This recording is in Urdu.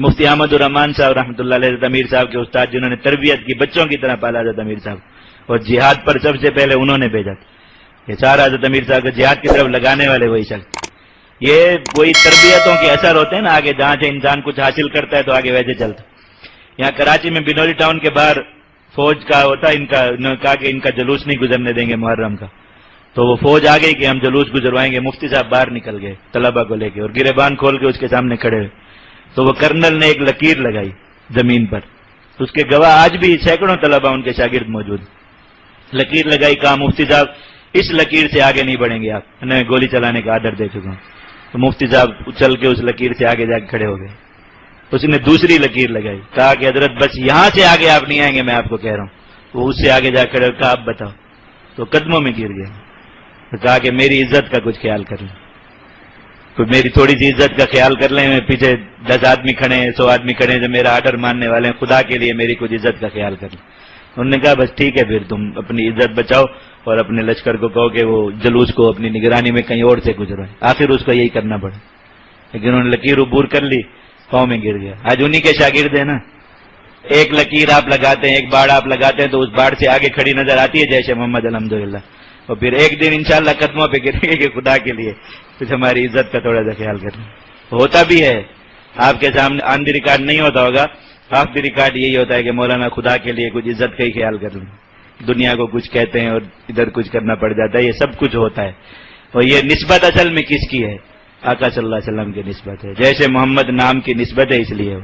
مفتی احمد الرحمان صاحب رحمۃ اللہ علیہ حضرت امیر صاحب کے استاد، جنہوں نے تربیت کی بچوں کی طرح پالا حضرت امیر صاحب، اور جہاد پر سب سے پہلے انہوں نے بھیجا تھا. یہ سارا حضرت امیر صاحب کے جہاد کی طرف لگانے والے وہی شخص. یہ وہی تربیتوں کے اثر ہوتے ہیں نا، آگے جہاں سے انسان کچھ حاصل کرتا ہے تو آگے ویسے چلتا. یہاں کراچی میں بنوری ٹاؤن کے باہر فوج کا ہوتا، انہوں نے کہا کہ ان کا جلوس نہیں گزرنے دیں گے محرم کا. تو وہ فوج آ گئی کہ ہم جلوس گزروائیں گے. مفتی صاحب باہر نکل گئے طلبہ کو لے کے، اور گریبان کھول کے اس کے سامنے کھڑے ہوئے. تو وہ کرنل نے ایک لکیر لگائی زمین پر، اس کے گواہ آج بھی سینکڑوں طلبہ ان کے شاگرد موجود. لکیر لگائی، کہا مفتی صاحب اس لکیر سے آگے نہیں بڑھیں گے آپ، انہیں گولی چلانے کا آرڈر دے چکا ہوں. تو مفتی صاحب چل کے اس لکیر سے آگے جا کے کھڑے ہو گئے. اس نے دوسری لکیر لگائی، کہا کہ حضرت بس یہاں سے آگے آپ نہیں آئیں گے، میں آپ کو کہہ رہا ہوں. وہ اس سے آگے جا کھڑے ہو، کہا آپ بتاؤ. تو قدموں میں گر گئے. کہا کہ میری عزت کا کچھ خیال کر لیں، کوئی میری تھوڑی سی عزت کا خیال کر لیں. پیچھے 10 آدمی کھڑے ہیں، 100 آدمی کھڑے ہیں جو میرا آرڈر ماننے والے ہیں، خدا کے لیے میری کچھ عزت کا خیال کر لیں. انہوں نے کہا بس ٹھیک ہے، پھر تم اپنی عزت بچاؤ اور اپنے لشکر کو کہو کہ وہ جلوس کو اپنی نگرانی میں کہیں اور سے گزروائے. آخر اس کو یہی کرنا پڑا، لیکن انہوں نے لکیر عبور کر لی، پاؤں میں گر گیا. آج انہی کے شاگرد ہیں نا. ایک لکیر آپ لگاتے ہیں، ایک باڑ آپ لگاتے ہیں، تو اس باڑ سے آگے کھڑی نظر آتی ہے جیسے محمد الحمدللہ. اور پھر ایک دن انشاءاللہ قدموں پہ گریں گے کہ خدا کے لیے کچھ ہماری عزت کا تھوڑا سا خیال کریں. ہوتا بھی ہے آپ کے سامنے، آن دی ریکارڈ نہیں ہوتا ہوگا، آف دی ریکارڈ یہی ہوتا ہے کہ مولانا خدا کے لیے کچھ عزت کا ہی خیال کر لیں. دنیا کو کچھ کہتے ہیں اور ادھر کچھ کرنا پڑ جاتا ہے. یہ سب کچھ ہوتا ہے. اور یہ نسبت اصل میں کس کی ہے؟ آقا صلی اللہ علیہ وسلم کی نسبت ہے. جیسے محمد نام کی نسبت ہے اس لیے